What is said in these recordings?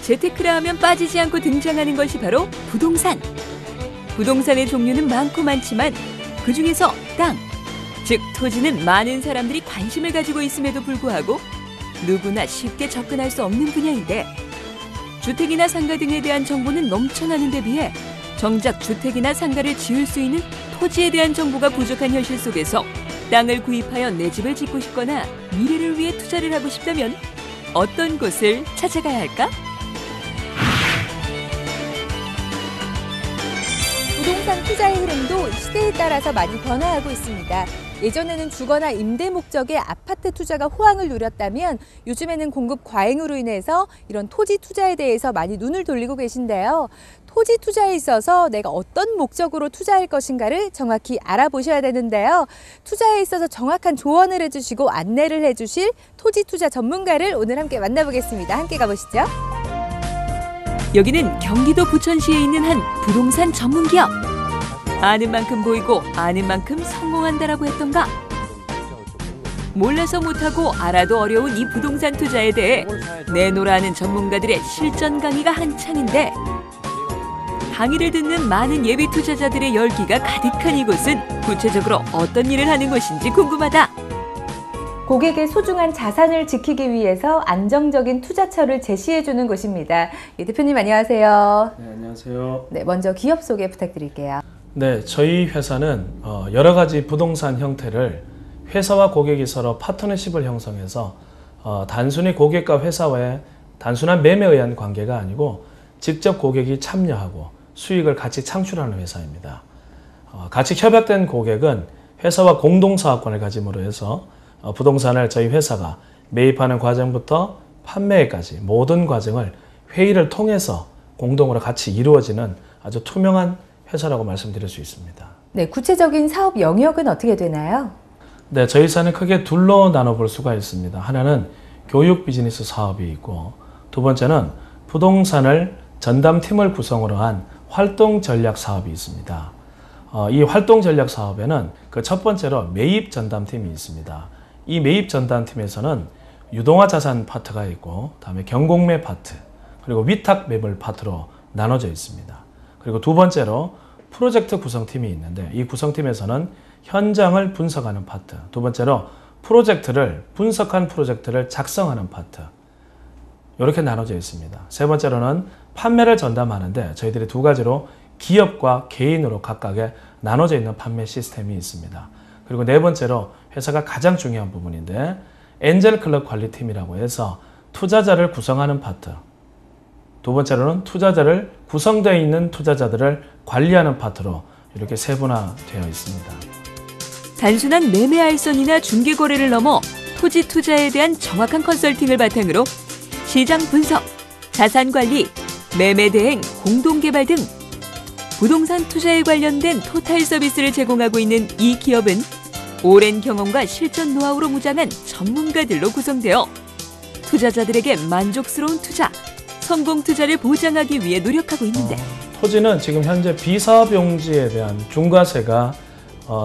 재테크라 하면 빠지지 않고 등장하는 것이 바로 부동산. 부동산의 종류는 많고 많지만 그중에서 땅, 즉 토지는 많은 사람들이 관심을 가지고 있음에도 불구하고 누구나 쉽게 접근할 수 없는 분야인데 주택이나 상가 등에 대한 정보는 넘쳐나는 데 비해 정작 주택이나 상가를 지을 수 있는 토지에 대한 정보가 부족한 현실 속에서 땅을 구입하여 내 집을 짓고 싶거나 미래를 위해 투자를 하고 싶다면 어떤 곳을 찾아가야 할까? 부동산 투자의 흐름도 시대에 따라서 많이 변화하고 있습니다. 예전에는 주거나 임대 목적의 아파트 투자가 호황을 누렸다면 요즘에는 공급 과잉으로 인해서 이런 토지 투자에 대해서 많이 눈을 돌리고 계신데요. 토지 투자에 있어서 내가 어떤 목적으로 투자할 것인가를 정확히 알아보셔야 되는데요. 투자에 있어서 정확한 조언을 해주시고 안내를 해주실 토지 투자 전문가를 오늘 함께 만나보겠습니다. 함께 가보시죠. 여기는 경기도 부천시에 있는 한 부동산 전문기업. 아는 만큼 보이고 아는 만큼 성공한다라고 했던가? 몰라서 못하고 알아도 어려운 이 부동산 투자에 대해 내놓으라는 전문가들의 실전 강의가 한창인데 강의를 듣는 많은 예비 투자자들의 열기가 가득한 이곳은 구체적으로 어떤 일을 하는 곳인지 궁금하다. 고객의 소중한 자산을 지키기 위해서 안정적인 투자처를 제시해주는 곳입니다. 대표님 안녕하세요. 네, 안녕하세요. 네, 먼저 기업 소개 부탁드릴게요. 네, 저희 회사는 여러 가지 부동산 형태를 회사와 고객이 서로 파트너십을 형성해서 단순히 고객과 회사와의 단순한 매매에 의한 관계가 아니고 직접 고객이 참여하고 수익을 같이 창출하는 회사입니다. 같이 협약된 고객은 회사와 공동사업권을 가짐으로 해서 부동산을 저희 회사가 매입하는 과정부터 판매까지 모든 과정을 회의를 통해서 공동으로 같이 이루어지는 아주 투명한 회사라고 말씀드릴 수 있습니다. 네, 구체적인 사업 영역은 어떻게 되나요? 네, 저희 회사는 크게 둘로 나눠볼 수가 있습니다. 하나는 교육 비즈니스 사업이 있고 두 번째는 부동산을 전담팀을 구성으로 한 활동 전략 사업이 있습니다. 이 활동 전략 사업에는 그 첫 번째로 매입 전담팀이 있습니다. 이 매입 전담팀에서는 유동화 자산 파트가 있고 다음에 경공매 파트 그리고 위탁 매물 파트로 나눠져 있습니다. 그리고 두 번째로 프로젝트 구성팀이 있는데 이 구성팀에서는 현장을 분석하는 파트, 두 번째로 분석한 프로젝트를 작성하는 파트 이렇게 나눠져 있습니다. 세 번째로는 판매를 전담하는데 저희들이 두 가지로 기업과 개인으로 각각의 나눠져 있는 판매 시스템이 있습니다. 그리고 네 번째로 회사가 가장 중요한 부분인데 엔젤 클럽 관리팀이라고 해서 투자자를 구성하는 파트, 두 번째로는 구성되어 있는 투자자들을 관리하는 파트로 이렇게 세분화되어 있습니다. 단순한 매매 알선이나 중개 거래를 넘어 토지 투자에 대한 정확한 컨설팅을 바탕으로 시장 분석, 자산 관리, 매매 대행, 공동 개발 등 부동산 투자에 관련된 토탈 서비스를 제공하고 있는 이 기업은 오랜 경험과 실전 노하우로 무장한 전문가들로 구성되어 투자자들에게 만족스러운 투자, 성공 투자를 보장하기 위해 노력하고 있는데 토지는 지금 현재 비사업용지에 대한 중과세가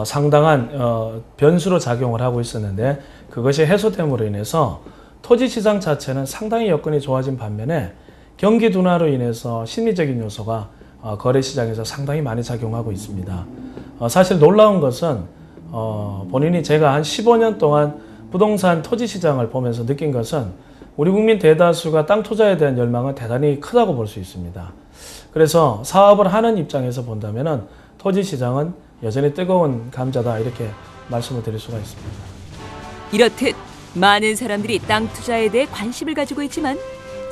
상당한 변수로 작용을 하고 있었는데 그것이 해소됨으로 인해서 토지 시장 자체는 상당히 여건이 좋아진 반면에 경기 둔화로 인해서 심리적인 요소가 거래 시장에서 상당히 많이 작용하고 있습니다. 사실 놀라운 것은 본인이 제가 한 15년 동안 부동산 토지 시장을 보면서 느낀 것은 우리 국민 대다수가 땅 투자에 대한 열망은 대단히 크다고 볼 수 있습니다. 그래서 사업을 하는 입장에서 본다면 토지 시장은 여전히 뜨거운 감자다 이렇게 말씀을 드릴 수가 있습니다. 이렇듯 많은 사람들이 땅 투자에 대해 관심을 가지고 있지만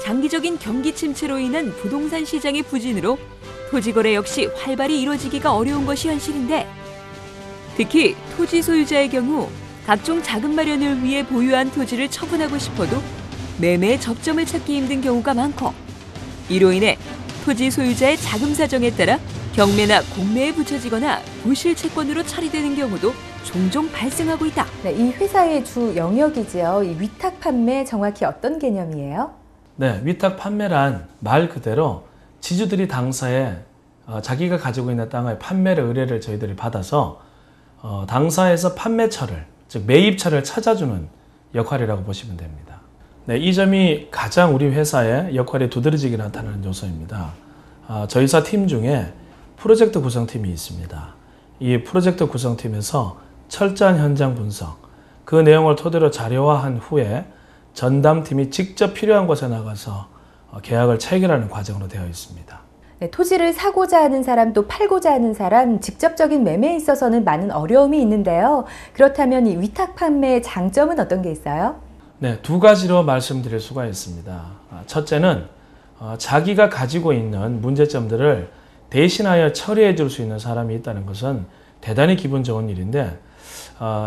장기적인 경기 침체로 인한 부동산 시장의 부진으로 토지 거래 역시 활발히 이루어지기가 어려운 것이 현실인데 특히 토지 소유자의 경우 각종 자금 마련을 위해 보유한 토지를 처분하고 싶어도 매매의 접점을 찾기 힘든 경우가 많고 이로 인해 토지 소유자의 자금 사정에 따라 경매나 공매에 붙여지거나 부실 채권으로 처리되는 경우도 종종 발생하고 있다. 네, 이 회사의 주 영역이죠. 이 위탁 판매 정확히 어떤 개념이에요? 네, 위탁 판매란 말 그대로 지주들이 당사에 자기가 가지고 있는 땅의 판매를 의뢰를 저희들이 받아서 당사에서 판매처를 즉 매입처를 찾아주는 역할이라고 보시면 됩니다. 네, 이 점이 가장 우리 회사의 역할이 두드러지게 나타나는 요소입니다. 저희 회사 팀 중에 프로젝트 구성팀이 있습니다. 이 프로젝트 구성팀에서 철저한 현장 분석, 그 내용을 토대로 자료화한 후에 전담팀이 직접 필요한 곳에 나가서 계약을 체결하는 과정으로 되어 있습니다. 네, 토지를 사고자 하는 사람 또 팔고자 하는 사람 직접적인 매매에 있어서는 많은 어려움이 있는데요. 그렇다면 이 위탁 판매의 장점은 어떤 게 있어요? 네, 두 가지로 말씀드릴 수가 있습니다. 첫째는 자기가 가지고 있는 문제점들을 대신하여 처리해 줄 수 있는 사람이 있다는 것은 대단히 기분 좋은 일인데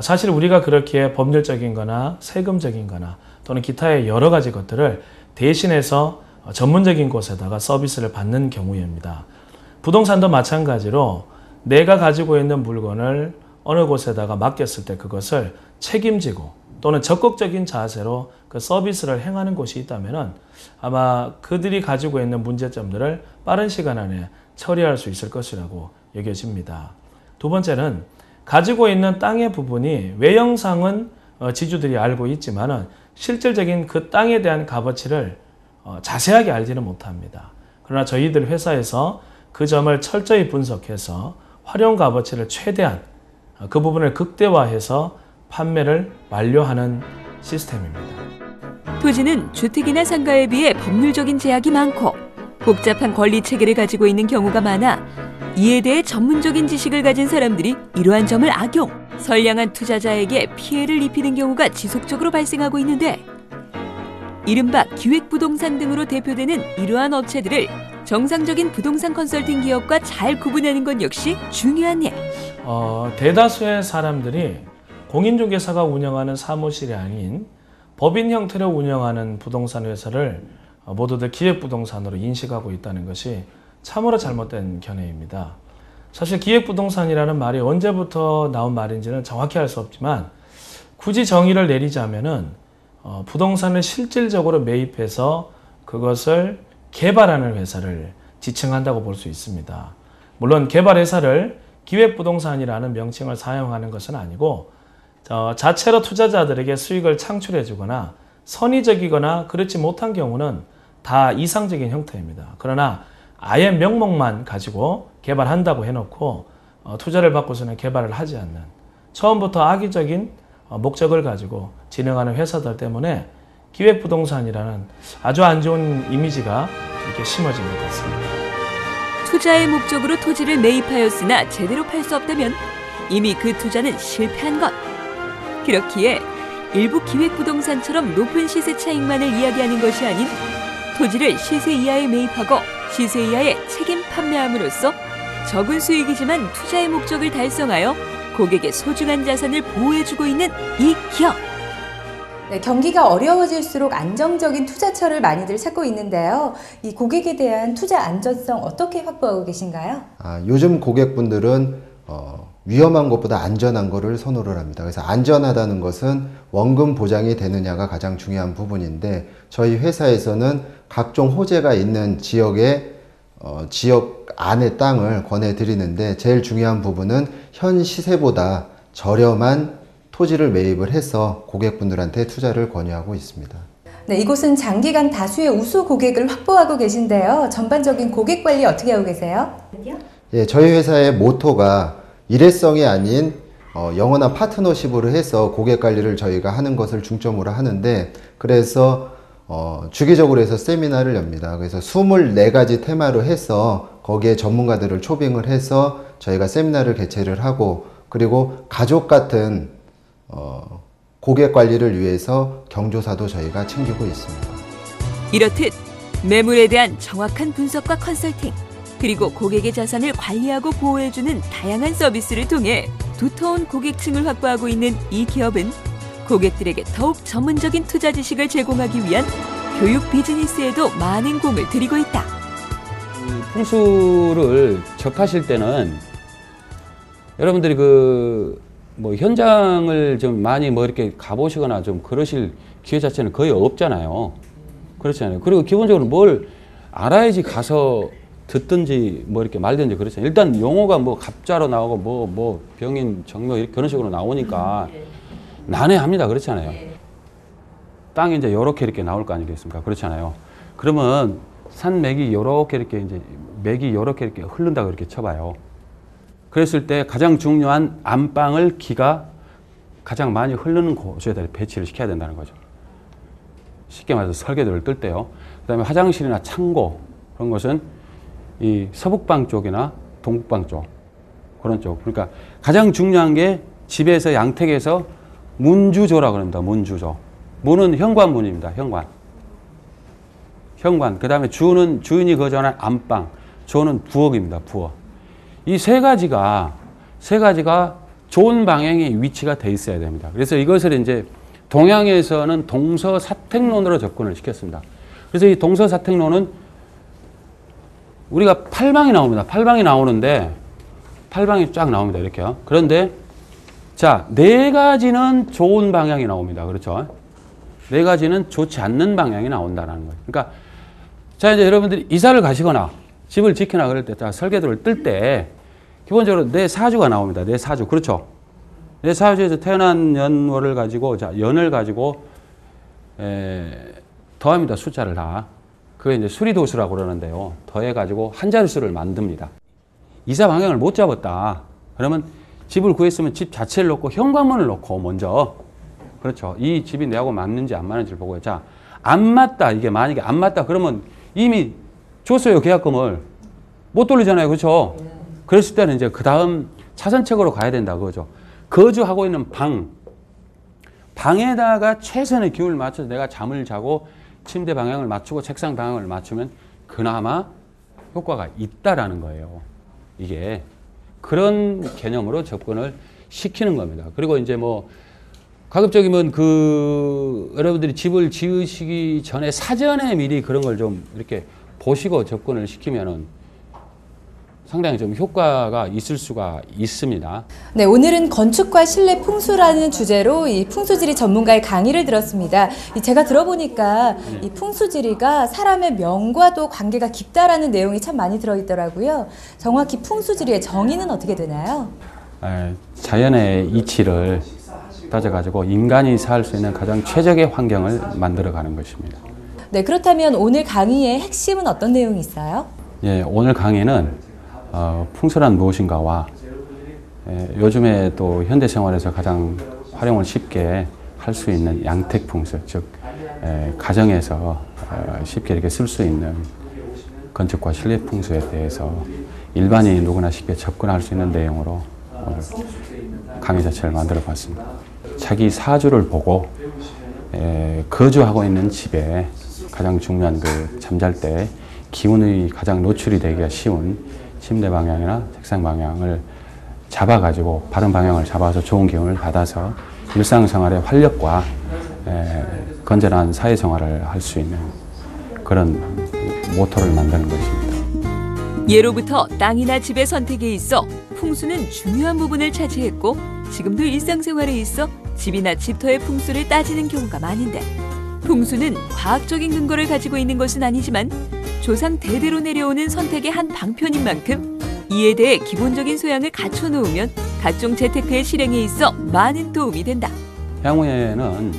사실 우리가 그렇게 법률적인 거나 세금적인 거나 또는 기타의 여러 가지 것들을 대신해서 전문적인 곳에다가 서비스를 받는 경우입니다. 부동산도 마찬가지로 내가 가지고 있는 물건을 어느 곳에다가 맡겼을 때 그것을 책임지고 또는 적극적인 자세로 그 서비스를 행하는 곳이 있다면 아마 그들이 가지고 있는 문제점들을 빠른 시간 안에 처리할 수 있을 것이라고 여겨집니다. 두 번째는 가지고 있는 땅의 부분이 외형상은 지주들이 알고 있지만 실질적인 그 땅에 대한 값어치를 자세하게 알지는 못합니다. 그러나 저희들 회사에서 그 점을 철저히 분석해서 활용 값어치를 최대한 그 부분을 극대화해서 판매를 완료하는 시스템입니다. 토지는 주택이나 상가에 비해 법률적인 제약이 많고 복잡한 권리 체계를 가지고 있는 경우가 많아 이에 대해 전문적인 지식을 가진 사람들이 이러한 점을 악용, 선량한 투자자에게 피해를 입히는 경우가 지속적으로 발생하고 있는데 이른바 기획부동산 등으로 대표되는 이러한 업체들을 정상적인 부동산 컨설팅 기업과 잘 구분하는 것 역시 중요한 일. 대다수의 사람들이 공인중개사가 운영하는 사무실이 아닌 법인 형태로 운영하는 부동산 회사를 모두들 기획부동산으로 인식하고 있다는 것이 참으로 잘못된 견해입니다. 사실 기획부동산이라는 말이 언제부터 나온 말인지는 정확히 알 수 없지만 굳이 정의를 내리자면은 부동산을 실질적으로 매입해서 그것을 개발하는 회사를 지칭한다고 볼 수 있습니다. 물론 개발회사를 기획부동산이라는 명칭을 사용하는 것은 아니고 자체로 투자자들에게 수익을 창출해 주거나 선의적이거나 그렇지 못한 경우는 다 이상적인 형태입니다. 그러나 아예 명목만 가지고 개발한다고 해놓고 투자를 받고서는 개발을 하지 않는 처음부터 악의적인 목적을 가지고 진행하는 회사들 때문에 기획부동산이라는 아주 안 좋은 이미지가 이렇게 심어진 것 같습니다. 투자의 목적으로 토지를 매입하였으나 제대로 팔 수 없다면 이미 그 투자는 실패한 것. 그렇기에 일부 기획부동산처럼 높은 시세 차익만을 이야기하는 것이 아닌 토지를 시세 이하에 매입하고 시세 이하에 책임 판매함으로써 적은 수익이지만 투자의 목적을 달성하여 고객의 소중한 자산을 보호해주고 있는 이 기업. 네, 경기가 어려워질수록 안정적인 투자처를 많이들 찾고 있는데요. 이 고객에 대한 투자 안전성 어떻게 확보하고 계신가요? 요즘 고객분들은 위험한 것보다 안전한 거를 선호를 합니다. 그래서 안전하다는 것은 원금 보장이 되느냐가 가장 중요한 부분인데 저희 회사에서는 각종 호재가 있는 지역 안의 땅을 권해드리는데 제일 중요한 부분은 현 시세보다 저렴한 토지를 매입을 해서 고객분들한테 투자를 권유하고 있습니다. 네, 이곳은 장기간 다수의 우수 고객을 확보하고 계신데요. 전반적인 고객 관리 어떻게 하고 계세요? 예, 저희 회사의 모토가 일회성이 아닌 영원한 파트너십으로 해서 고객 관리를 저희가 하는 것을 중점으로 하는데 그래서 주기적으로 해서 세미나를 엽니다. 그래서 24가지 테마로 해서 거기에 전문가들을 초빙을 해서 저희가 세미나를 개최를 하고 그리고 가족 같은 고객 관리를 위해서 경조사도 저희가 챙기고 있습니다. 이렇듯 매물에 대한 정확한 분석과 컨설팅 그리고 고객의 자산을 관리하고 보호해주는 다양한 서비스를 통해 두터운 고객층을 확보하고 있는 이 기업은 고객들에게 더욱 전문적인 투자 지식을 제공하기 위한 교육 비즈니스에도 많은 공을 들이고 있다. 풍수를 접하실 때는 여러분들이 뭐 현장을 좀 많이 뭐 이렇게 가보시거나 좀 그러실 기회 자체는 거의 없잖아요. 그렇잖아요. 그리고 기본적으로 뭘 알아야지 가서 듣든지 뭐 이렇게 말든지 그렇잖아요. 일단 용어가 뭐 갑자로 나오고 뭐 병인, 정묘 이렇게 그런 식으로 나오니까 난해합니다. 그렇잖아요. 땅이 이제 요렇게 이렇게 나올 거 아니겠습니까? 그렇잖아요. 그러면 산맥이 요렇게 이렇게 이제 맥이 요렇게 이렇게 흐른다고 이렇게 쳐봐요. 그랬을 때 가장 중요한 안방을 기가 가장 많이 흐르는 곳에다 배치를 시켜야 된다는 거죠. 쉽게 말해서 설계도를 뜰 때요. 그 다음에 화장실이나 창고 그런 것은 이 서북방 쪽이나 동북방 쪽 그런 쪽. 그러니까 가장 중요한 게 집에서 양택에서 문주조라고 합니다. 문주조. 문은 현관문입니다. 현관. 현관. 그 다음에 주는 주인이 거주하는 안방. 조는 부엌입니다. 부엌. 이 세 가지가 좋은 방향의 위치가 돼 있어야 됩니다. 그래서 이것을 이제 동양에서는 동서사택론으로 접근을 시켰습니다. 그래서 이 동서사택론은 우리가 8방이 나옵니다. 8방이 나오는데 8방이 쫙 나옵니다. 이렇게요. 그런데 자, 4가지는 좋은 방향이 나옵니다. 그렇죠? 4가지는 좋지 않는 방향이 나온다는 거예요. 그러니까 자, 이제 여러분들이 이사를 가시거나 집을 지키나 그럴 때, 자, 설계도를 뜰 때 기본적으로 내 사주가 나옵니다. 내 사주. 그렇죠? 내 사주에서 태어난 연월을 가지고, 자, 연을 가지고 더합니다. 숫자를 다. 그게 이제 수리도수라고 그러는데요. 더해가지고 한 자릿수를 만듭니다. 이사 방향을 못 잡았다. 그러면 집을 구했으면 집 자체를 놓고 현관문을 놓고 먼저, 그렇죠. 이 집이 내하고 맞는지 안 맞는지를 보고요. 자, 안 맞다. 이게 만약에 안 맞다. 그러면 이미 줬어요. 계약금을. 못 돌리잖아요. 그렇죠. 그랬을 때는 이제 그 다음 차선책으로 가야 된다. 그거죠. 거주하고 있는 방에다가 최선의 기운을 맞춰서 내가 잠을 자고 침대 방향을 맞추고 책상 방향을 맞추면 그나마 효과가 있다라는 거예요. 이게 그런 개념으로 접근을 시키는 겁니다. 그리고 이제 뭐 가급적이면 여러분들이 집을 지으시기 전에 사전에 미리 그런 걸 좀 이렇게 보시고 접근을 시키면은 상당히 좀 효과가 있을 수가 있습니다. 네, 오늘은 건축과 실내 풍수라는 주제로 이 풍수지리 전문가의 강의를 들었습니다. 제가 들어보니까 이 풍수지리가 사람의 명과도 관계가 깊다라는 내용이 참 많이 들어있더라고요. 정확히 풍수지리의 정의는 어떻게 되나요? 자연의 이치를 따져가지고 인간이 살 수 있는 가장 최적의 환경을 만들어가는 것입니다. 네, 그렇다면 오늘 강의의 핵심은 어떤 내용이 있어요? 예, 오늘 강의는 풍수란 무엇인가와 요즘에 또 현대 생활에서 가장 활용을 쉽게 할 수 있는 양택 풍수, 즉 가정에서 쉽게 이렇게 쓸 수 있는 건축과 실내 풍수에 대해서 일반인이 누구나 쉽게 접근할 수 있는 내용으로 오늘 강의 자체를 만들어 봤습니다. 자기 사주를 보고 거주하고 있는 집에 가장 중요한 그 잠잘 때 기운이 가장 노출이 되기가 쉬운 침대 방향이나 책상 방향을 잡아가지고 바른 방향을 잡아서 좋은 기운을 받아서 일상생활의 활력과 건전한 사회생활을 할 수 있는 그런 모토를 만드는 것입니다. 예로부터 땅이나 집의 선택에 있어 풍수는 중요한 부분을 차지했고 지금도 일상생활에 있어 집이나 집터의 풍수를 따지는 경우가 많은데 풍수는 과학적인 근거를 가지고 있는 것은 아니지만 조상 대대로 내려오는 선택의 한 방편인 만큼 이에 대해 기본적인 소양을 갖춰놓으면 각종 재테크의 실행에 있어 많은 도움이 된다. 향후에는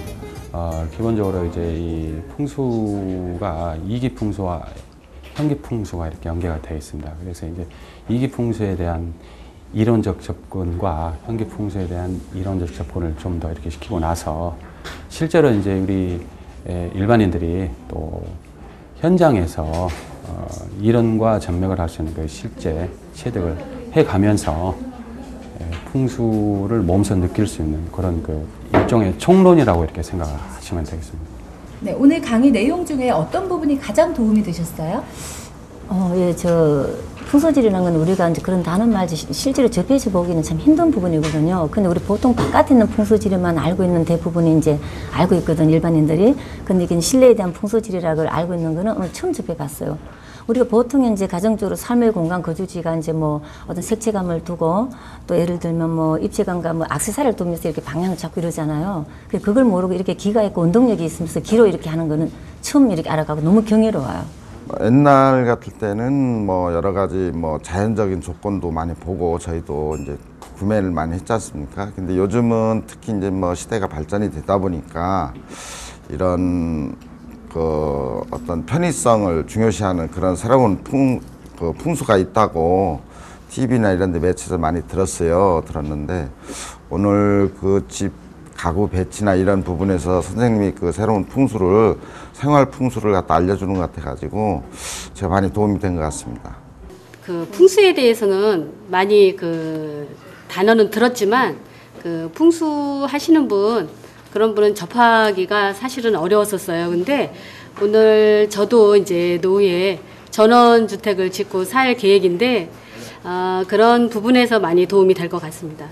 기본적으로 이제 이 풍수가 이기풍수와 현기풍수가 이렇게 연계가 되어 있습니다. 그래서 이제 이기풍수에 대한 이론적 접근과 현기풍수에 대한 이론적 접근을 좀 더 이렇게 시키고 나서 실제로 이제 우리 일반인들이 또 현장에서 이론과 접목을 할 수 있는 그 실제 체득을 해가면서 풍수를 몸소 느낄 수 있는 그런 그 일종의 총론이라고 이렇게 생각하시면 되겠습니다. 네, 오늘 강의 내용 중에 어떤 부분이 가장 도움이 되셨어요? 예, 풍수지리라는 건 우리가 이제 그런 단어 말지 실제로 접해서 보기는 참 힘든 부분이거든요. 근데 우리 보통 바깥에 있는 풍수지리만 알고 있는 대부분이 이제 알고 있거든, 일반인들이. 근데 이게 실내에 대한 풍수지리라고 알고 있는 거는 오늘 처음 접해봤어요. 우리가 보통 이제 가정적으로 삶의 공간 거주지가 이제 뭐 어떤 색채감을 두고 또 예를 들면 뭐 입체감과 뭐 액세서리를 두면서 이렇게 방향을 잡고 이러잖아요. 그걸 모르고 이렇게 기가 있고 운동력이 있으면서 기로 이렇게 하는 거는 처음 이렇게 알아가고 너무 경이로워요. 옛날 같을 때는 뭐 여러 가지 뭐 자연적인 조건도 많이 보고 저희도 이제 구매를 많이 했지 않습니까? 근데 요즘은 특히 이제 뭐 시대가 발전이 되다 보니까 이런 그 어떤 편의성을 중요시하는 그런 새로운 풍수가 있다고 TV나 이런 데 매체에서 많이 들었는데 오늘 그 집 가구 배치나 이런 부분에서 선생님이 그 새로운 풍수를 생활 풍수를 갖다 알려주는 것 같아가지고 제가 많이 도움이 된 것 같습니다. 그 풍수에 대해서는 많이 그 단어는 들었지만 그 풍수 하시는 분 그런 분은 접하기가 사실은 어려웠었어요. 근데 오늘 저도 이제 노후에 전원주택을 짓고 살 계획인데 그런 부분에서 많이 도움이 될 것 같습니다.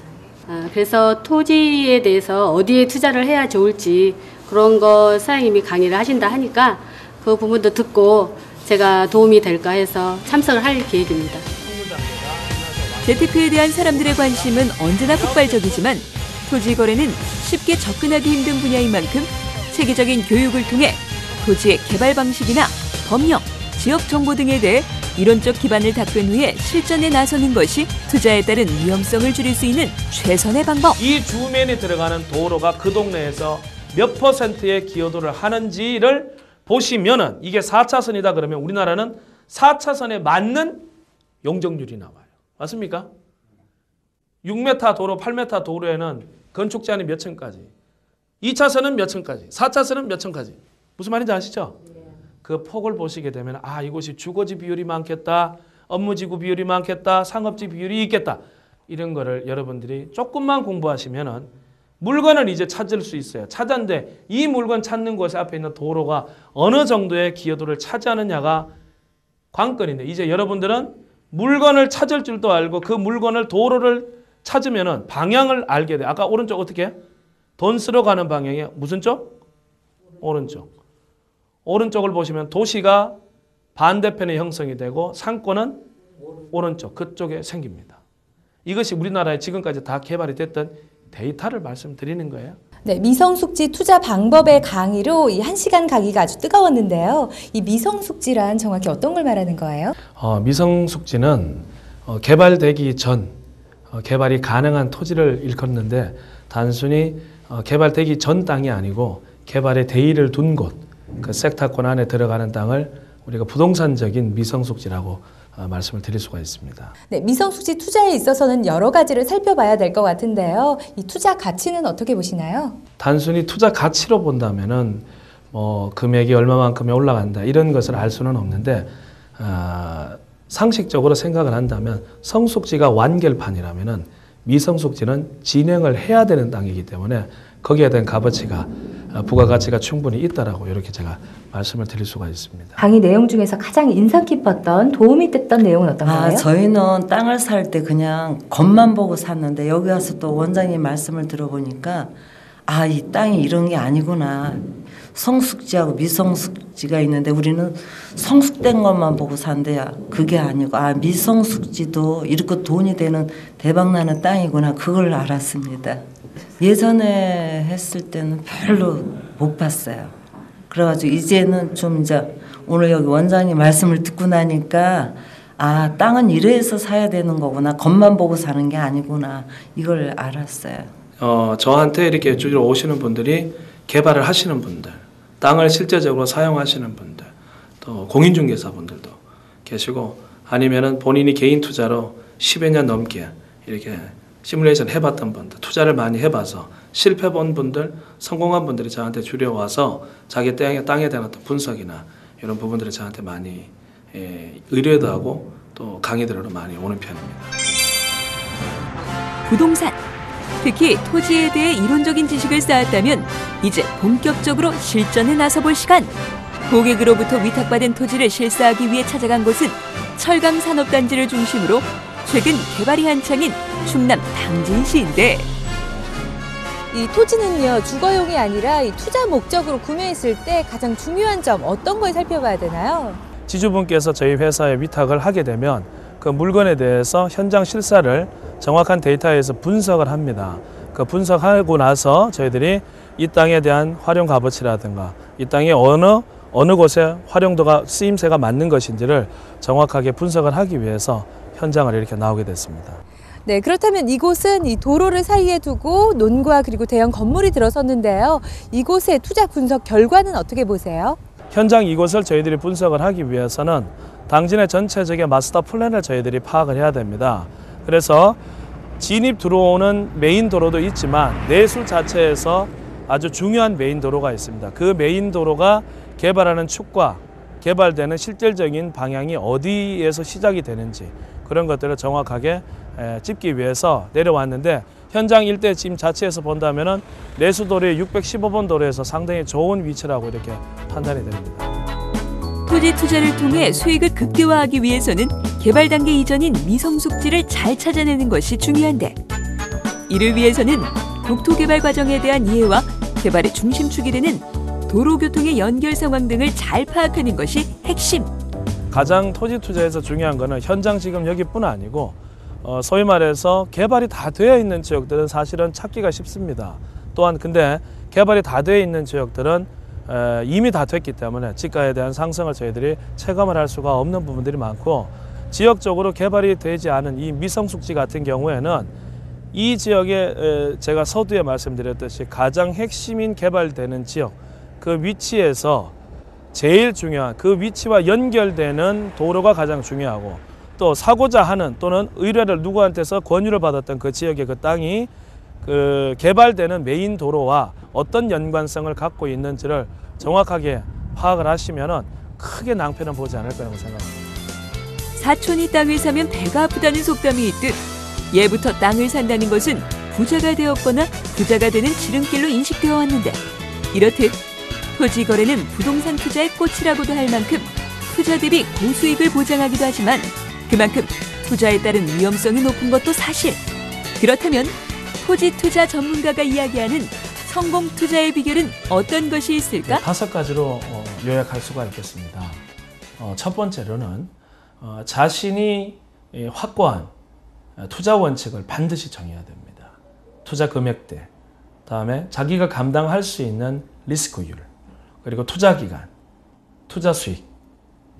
그래서 토지에 대해서 어디에 투자를 해야 좋을지 그런 거 사장님이 강의를 하신다 하니까 그 부분도 듣고 제가 도움이 될까 해서 참석을 할 계획입니다. 재테크에 대한 사람들의 관심은 언제나 폭발적이지만 토지 거래는 쉽게 접근하기 힘든 분야인 만큼 체계적인 교육을 통해 토지의 개발 방식이나 법령, 지역 정보 등에 대해 이론적 기반을 닦은 후에 실전에 나서는 것이 투자에 따른 위험성을 줄일 수 있는 최선의 방법. 이 주면에 들어가는 도로가 그 동네에서 몇 %의 기여도를 하는지를 보시면은 이게 4차선이다 그러면 우리나라는 4차선에 맞는 용적률이 나와요. 맞습니까? 6m 도로, 8m 도로에는 건축 제한이 몇 층까지, 2차선은 몇 층까지, 4차선은 몇 층까지. 무슨 말인지 아시죠? 그 폭을 보시게 되면 아 이곳이 주거지 비율이 많겠다, 업무지구 비율이 많겠다, 상업지 비율이 있겠다. 이런 거를 여러분들이 조금만 공부하시면은 물건을 이제 찾을 수 있어요. 찾았는데 이 물건 찾는 곳에 앞에 있는 도로가 어느 정도의 기여도를 차지하느냐가 관건인데 이제 여러분들은 물건을 찾을 줄도 알고 그 물건을 도로를 찾으면은 방향을 알게 돼. 아까 오른쪽 어떻게 해? 돈 쓰러 가는 방향이 무슨 쪽? 오른쪽. 오른쪽을 보시면 도시가 반대편에 형성이 되고 상권은 오른쪽 그쪽에 생깁니다. 이것이 우리나라에 지금까지 다 개발이 됐던 데이터를 말씀드리는 거예요. 네, 미성숙지 투자 방법의 강의로 이 1시간 강의가 아주 뜨거웠는데요. 이 미성숙지란 정확히 어떤 걸 말하는 거예요? 미성숙지는 개발되기 전 개발이 가능한 토지를 일컫는데 단순히 개발되기 전 땅이 아니고 개발의 대의를 둔 곳, 그 섹터권 안에 들어가는 땅을 우리가 부동산적인 미성숙지라고 말씀을 드릴 수가 있습니다. 네, 미성숙지 투자에 있어서는 여러 가지를 살펴봐야 될 것 같은데요. 이 투자 가치는 어떻게 보시나요? 단순히 투자 가치로 본다면은 금액이 얼마만큼이 올라간다 이런 것을 알 수는 없는데 상식적으로 생각을 한다면 성숙지가 완결판이라면은 미성숙지는 진행을 해야 되는 땅이기 때문에 거기에 대한 값어치가 부가가치가 충분히 있다라고 이렇게 제가 말씀을 드릴 수가 있습니다. 강의 내용 중에서 가장 인상 깊었던 도움이 됐던 내용은 어떤가요? 저희는 땅을 살 때 그냥 겉만 보고 샀는데 여기 와서 또 원장님 말씀을 들어보니까 이 땅이 이런 게 아니구나. 성숙지하고 미성숙지가 있는데 우리는 성숙된 것만 보고 산대야. 그게 아니고 미성숙지도 이렇게 돈이 되는 대박나는 땅이구나. 그걸 알았습니다. 예전에 했을 때는 별로 못 봤어요. 그래가지고 이제는 좀 이제 오늘 여기 원장님 말씀을 듣고 나니까 땅은 이래서 사야 되는 거구나. 겉만 보고 사는 게 아니구나. 이걸 알았어요. 저한테 이렇게 주로 오시는 분들이 개발을 하시는 분들, 땅을 실제적으로 사용하시는 분들, 또 공인중개사분들도 계시고 아니면은 본인이 개인 투자로 10여 년 넘게 이렇게 시뮬레이션 해봤던 분들, 투자를 많이 해봐서 실패본 분들, 성공한 분들이 저한테 줄여와서 자기 땅에 대한 어떤 분석이나 이런 부분들을 저한테 많이 의뢰도 하고 또 강의들으로 많이 오는 편입니다. 부동산, 특히 토지에 대해 이론적인 지식을 쌓았다면 이제 본격적으로 실전에 나서볼 시간. 고객으로부터 위탁받은 토지를 실사하기 위해 찾아간 곳은 철강산업단지를 중심으로 최근 개발이 한창인 충남 당진시인데 이 토지는요 주거용이 아니라 이 투자 목적으로 구매했을 때 가장 중요한 점 어떤 걸 살펴봐야 되나요? 지주분께서 저희 회사에 위탁을 하게 되면 그 물건에 대해서 현장 실사를 정확한 데이터에서 분석을 합니다. 그 분석하고 나서 저희들이 이 땅에 대한 활용 값어치라든가 이 땅이 어느 곳에 활용도가 쓰임새가 맞는 것인지를 정확하게 분석을 하기 위해서 현장을 이렇게 나오게 됐습니다. 네, 그렇다면 이곳은 이 도로를 사이에 두고 논과 그리고 대형 건물이 들어섰는데요. 이곳의 투자 분석 결과는 어떻게 보세요? 현장 이곳을 저희들이 분석을 하기 위해서는 당진의 전체적인 마스터 플랜을 저희들이 파악을 해야 됩니다. 그래서 진입 들어오는 메인 도로도 있지만 내수 자체에서 아주 중요한 메인 도로가 있습니다. 그 메인 도로가 개발하는 축과 개발되는 실질적인 방향이 어디에서 시작이 되는지 그런 것들을 정확하게 짚기 위해서 내려왔는데 현장 일대 지금 자체에서 본다면은 내수도로의 615번 도로에서 상당히 좋은 위치라고 이렇게 판단이 됩니다. 토지 투자를 통해 수익을 극대화하기 위해서는 개발 단계 이전인 미성숙지를 잘 찾아내는 것이 중요한데 이를 위해서는 국토개발 과정에 대한 이해와 개발의 중심축이 되는 도로교통의 연결 상황 등을 잘 파악하는 것이 핵심. 가장 토지 투자에서 중요한 거는 현장 지금 여기뿐 아니고 소위 말해서 개발이 다 되어 있는 지역들은 사실은 찾기가 쉽습니다. 또한 근데 개발이 다 되어 있는 지역들은 이미 다 됐기 때문에 지가에 대한 상승을 저희들이 체감을 할 수가 없는 부분들이 많고 지역적으로 개발이 되지 않은 이 미성숙지 같은 경우에는 이 지역에 제가 서두에 말씀드렸듯이 가장 핵심인 개발되는 지역 그 위치에서 제일 중요한 그 위치와 연결되는 도로가 가장 중요하고 또 사고자 하는 또는 의뢰를 누구한테서 권유를 받았던 그 지역의 그 땅이 그 개발되는 메인 도로와 어떤 연관성을 갖고 있는지를 정확하게 파악을 하시면은 크게 낭패는 보지 않을 거라고 생각합니다. 사촌이 땅을 사면 배가 아프다는 속담이 있듯 예부터 땅을 산다는 것은 부자가 되었거나 부자가 되는 지름길로 인식되어 왔는데 이렇듯 토지 거래는 부동산 투자의 꽃이라고도 할 만큼 투자 대비 고수익을 보장하기도 하지만 그만큼 투자에 따른 위험성이 높은 것도 사실. 그렇다면 토지 투자 전문가가 이야기하는 성공 투자의 비결은 어떤 것이 있을까? 5가지로 요약할 수가 있겠습니다. 첫 번째로는 자신이 확고한 투자 원칙을 반드시 정해야 됩니다. 투자 금액대, 다음에 자기가 감당할 수 있는 리스크율, 그리고 투자 기간, 투자 수익.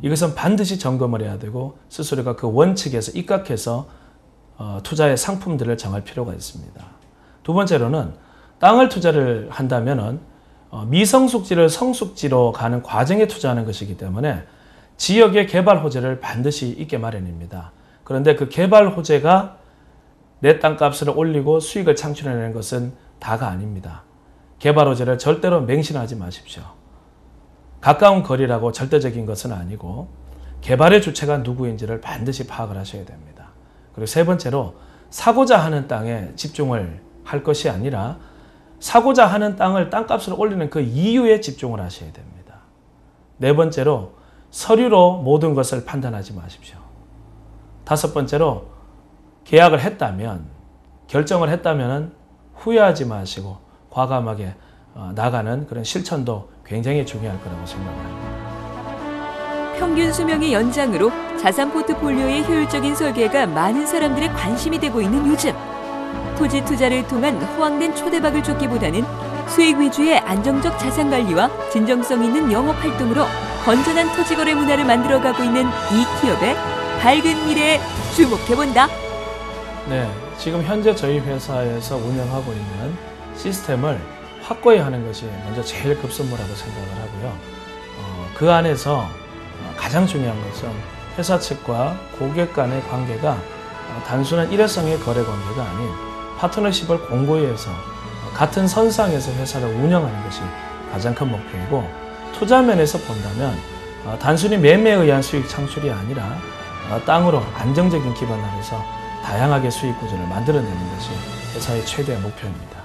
이것은 반드시 점검을 해야 되고 스스로가 그 원칙에서 입각해서 투자의 상품들을 정할 필요가 있습니다. 두 번째로는 땅을 투자를 한다면은 미성숙지를 성숙지로 가는 과정에 투자하는 것이기 때문에 지역의 개발 호재를 반드시 있게 마련입니다. 그런데 그 개발 호재가 내 땅값을 올리고 수익을 창출해내는 것은 다가 아닙니다. 개발 호재를 절대로 맹신하지 마십시오. 가까운 거리라고 절대적인 것은 아니고 개발의 주체가 누구인지를 반드시 파악을 하셔야 됩니다. 그리고 세 번째로 사고자 하는 땅에 집중을 할 것이 아니라 사고자 하는 땅을 땅값을 올리는 그 이유에 집중을 하셔야 됩니다. 네 번째로 서류로 모든 것을 판단하지 마십시오. 다섯 번째로 계약을 했다면 결정을 했다면 후회하지 마시고 과감하게 나가는 그런 실천도 굉장히 중요할 거라고 생각합니다. 평균 수명의 연장으로 자산 포트폴리오의 효율적인 설계가 많은 사람들의 관심이 되고 있는 요즘 토지 투자를 통한 허황된 초대박을 쫓기보다는 수익 위주의 안정적 자산 관리와 진정성 있는 영업 활동으로 건전한 토지 거래 문화를 만들어가고 있는 이 기업의 밝은 미래에 주목해본다. 네, 지금 현재 저희 회사에서 운영하고 있는 시스템을 확고히 하는 것이 먼저 제일 급선무라고 생각을 하고요. 그 안에서 가장 중요한 것은 회사 측과 고객 간의 관계가 단순한 일회성의 거래 관계가 아닌 파트너십을 공고히 해서 같은 선상에서 회사를 운영하는 것이 가장 큰 목표이고 투자 면에서 본다면 단순히 매매에 의한 수익 창출이 아니라 땅으로 안정적인 기반을 해서 다양하게 수익 구조를 만들어내는 것이 회사의 최대 목표입니다.